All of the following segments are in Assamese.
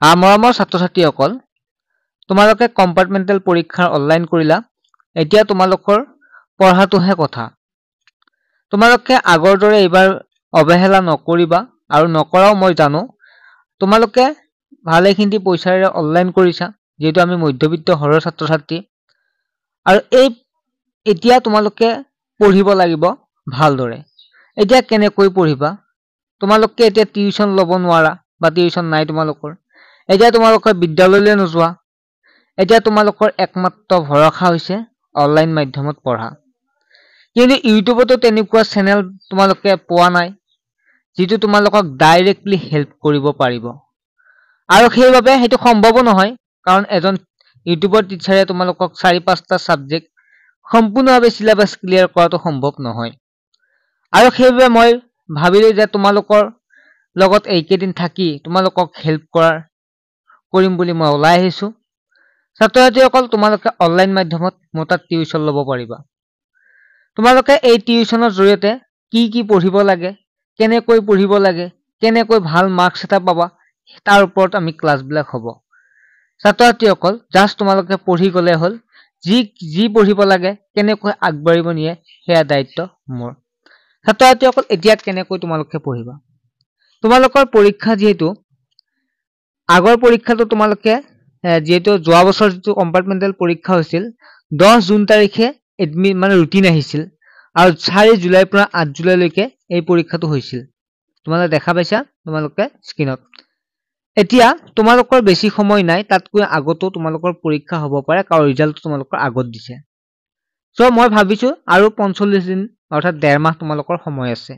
মৰমৰ ছাত্ৰ-ছাত্ৰীসকল, তোমালোকে কম্পাৰ্টমেণ্টেল পৰীক্ষাৰ অনলাইন কৰিলা। এতিয়া তোমালোকৰ পঢ়াটোহে কথা। তোমালোকে আগৰ দৰে এইবাৰ অৱহেলা নকৰিবা আৰু নকৰাও মই জানো। তোমালোকে ভালেখিনি পইচাৰে অনলাইন কৰিছা, যিহেতু আমি মধ্যবিত্ত ঘৰৰ ছাত্ৰ-ছাত্ৰী। আৰু এতিয়া তোমালোকে পঢ়িব লাগিব ভালদৰে। এতিয়া কেনেকৈ পঢ়িবা? তোমালোকে এতিয়া টিউচন ল'ব নোৱাৰা বা টিউচন নাই তোমালোকৰ। এতিয়া তোমালোকে বিদ্যালয়লৈ নোযোৱা। এতিয়া তোমালোকৰ একমাত্ৰ ভৰসা হৈছে অনলাইন মাধ্যমত পঢ়া। কিন্তু ইউটিউবতো তেনেকুৱা চেনেল তোমালোকে পোৱা নাই, যিটো তোমালোকক ডাইৰেক্টলি হেল্প কৰিব পাৰিব। আৰু সেইবাবে সেইটো সম্ভৱো নহয়, কাৰণ এজন ইউটিউবৰ টিচাৰে তোমালোকক 4-5টা ছাবজেক্ট সম্পূৰ্ণভাৱে চিলেবাছ ক্লিয়াৰ কৰাটো সম্ভৱ নহয়। আৰু সেইবাবে মই ভাবিলোঁ যে তোমালোকৰ লগত এইকেইদিন থাকি তোমালোকক হেল্প কৰিম বুলি মই ওলাই আহিছোঁ। ছাত্ৰ-ছাত্ৰীসকল, তোমালোকে অনলাইন মাধ্যমত মোৰ তাত টিউচন ল'ব পাৰিবা। তোমালোকে এই টিউচনৰ জৰিয়তে কি পঢ়িব লাগে, কেনেকৈ পঢ়িব লাগে, কেনেকৈ ভাল মাৰ্কছ এটা পাবা, তাৰ ওপৰত আমি ক্লাছবিলাক হ'ব। ছাত্ৰ-ছাত্ৰীসকল, জাষ্ট তোমালোকে পঢ়ি গ'লে হ'ল। যি পঢ়িব লাগে, কেনেকৈ আগবাঢ়িব নিয়ে, সেয়া দায়িত্ব মোৰ। ছাত্ৰ-ছাত্ৰীসকল, এতিয়া কেনেকৈ তোমালোকে পঢ়িবা? তোমালোকৰ পৰীক্ষা যিহেতু আগৰ পৰীক্ষাটো তোমালোকে যিহেতু যোৱা বছৰ যিটো কম্পাৰ্টমেণ্টেল পৰীক্ষা হৈছিল, 10 জুন তাৰিখে ৰুটিন আহিছিল আৰু 4 জুলাইৰ পৰা 8 জুলাইলৈকে এই পৰীক্ষাটো হৈছিল। তোমালোকে দেখা পাইছা তোমালোকে স্ক্ৰীনত। এতিয়া তোমালোকৰ বেছি সময় নাই, তাতকৈ আগতো তোমালোকৰ পৰীক্ষা হ'ব পাৰে, কাৰণ ৰিজাল্টটো তোমালোকৰ আগত দিছে। চ' মই ভাবিছোঁ আৰু 45 দিন অৰ্থাৎ 1.5 মাহ তোমালোকৰ সময় আছে।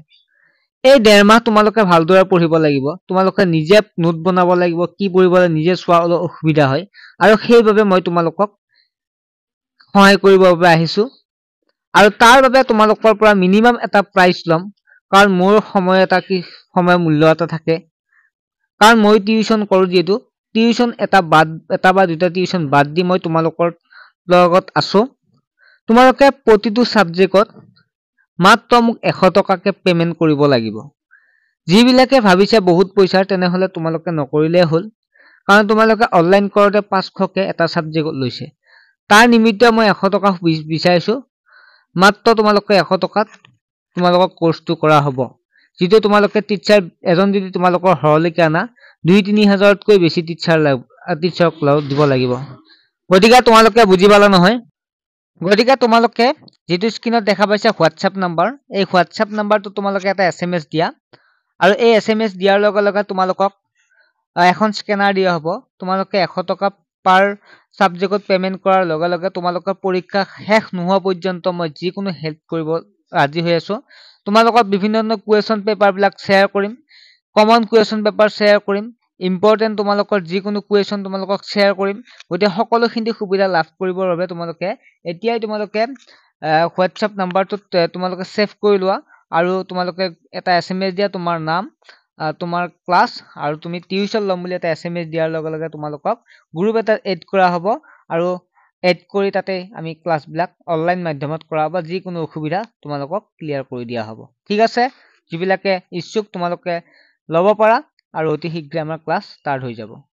এই 1.5 মাহ তোমালোকে ভালদৰে পঢ়িব লাগিব। তোমালোকে নিজে নোট বনাব লাগিব, কি পঢ়িব লাগে নিজে চোৱা অলপ অসুবিধা হয়, আৰু সেইবাবে মই তোমালোকক সহায় কৰিবৰ বাবে আহিছোঁ। আৰু তাৰ বাবে তোমালোকৰ পৰা মিনিমাম এটা প্ৰাইচ ল'ম, কাৰণ মোৰ সময় মূল্য এটা থাকে। কাৰণ মই টিউচন কৰোঁ, যিহেতু টিউচন এটা বা দুটা টিউচন বাদ দি মই তোমালোকৰ লগত আছোঁ। তোমালোকে প্ৰতিটো ছাবজেক্টত মাত্ৰ মোক 100 টকাকে পে'মেণ্ট কৰিব লাগিব। যিবিলাকে ভাবিছে বহুত পইচাৰ, তেনেহ'লে তোমালোকে নকৰিলেই হ'ল, কাৰণ তোমালোকে অনলাইন কৰোঁতে 500কে এটা ছাবজেক্টত লৈছে। তাৰ নিমিত্তে মই 100 টকা বিচাৰিছোঁ। মাত্ৰ তোমালোকে 100 টকাত তোমালোকৰ কোৰ্চটো কৰা হ'ব। যিটো তোমালোকে টিচাৰ এজন যদি তোমালোকৰ ঘৰলৈকে আনা, 2-3 হাজাৰতকৈ বেছি টিচাৰক দিব লাগিব। গতিকে তোমালোকে বুজি পালা নহয়? গতিকে তোমালোকে যিটো স্ক্ৰীনত দেখা পাইছা হোৱাটছএপ নাম্বাৰ, এই হোৱাটছএপ নাম্বাৰটো তোমালোকে এটা SMS দিয়া, আৰু এই SMS দিয়াৰ লগে লগে তোমালোকক এখন স্কেনাৰ দিয়া হ'ব। তোমালোকে 100 টকা পাৰ ছাবজেক্টত পে'মেণ্ট কৰাৰ লগে লগে তোমালোকৰ পৰীক্ষা শেষ নোহোৱা পৰ্যন্ত মই যিকোনো হেল্প কৰিব ৰাজি হৈ আছোঁ। তোমালোকক বিভিন্ন ধৰণৰ কুৱেশ্যন পেপাৰবিলাক শ্বেয়াৰ কৰিম, কমন কুৱেশ্যন পেপাৰ শ্বেয়াৰ কৰিম, ইম্পৰ্টেণ্ট তোমালোকৰ যিকোনো কুৱেশ্যন তোমালোকক শ্বেয়াৰ কৰিম। গতিকে সকলোখিনি সুবিধা লাভ কৰিবৰ বাবে তোমালোকে হোৱাটছএপ নাম্বাৰটোত তোমালোকে ছেভ কৰি লোৱা, আৰু তোমালোকে এটা SMS দিয়া, তোমাৰ নাম, তোমাৰ ক্লাছ, আৰু তুমি টিউচন ল'ম বুলি এটা SMS দিয়াৰ লগে লগে তোমালোকক গ্ৰুপ এটাত এড কৰা হ'ব, আৰু এড কৰি তাতে আমি ক্লাছবিলাক অনলাইন মাধ্যমত কৰা হ'ব। যিকোনো অসুবিধা তোমালোকক ক্লিয়াৰ কৰি দিয়া হ'ব। ঠিক আছে? যিবিলাকে ইচ্ছুক তোমালোকে ল'ব পাৰা, আৰু অতি শীঘ্ৰে আমাৰ ক্লাছ ষ্টাৰ্ট হৈ যাব।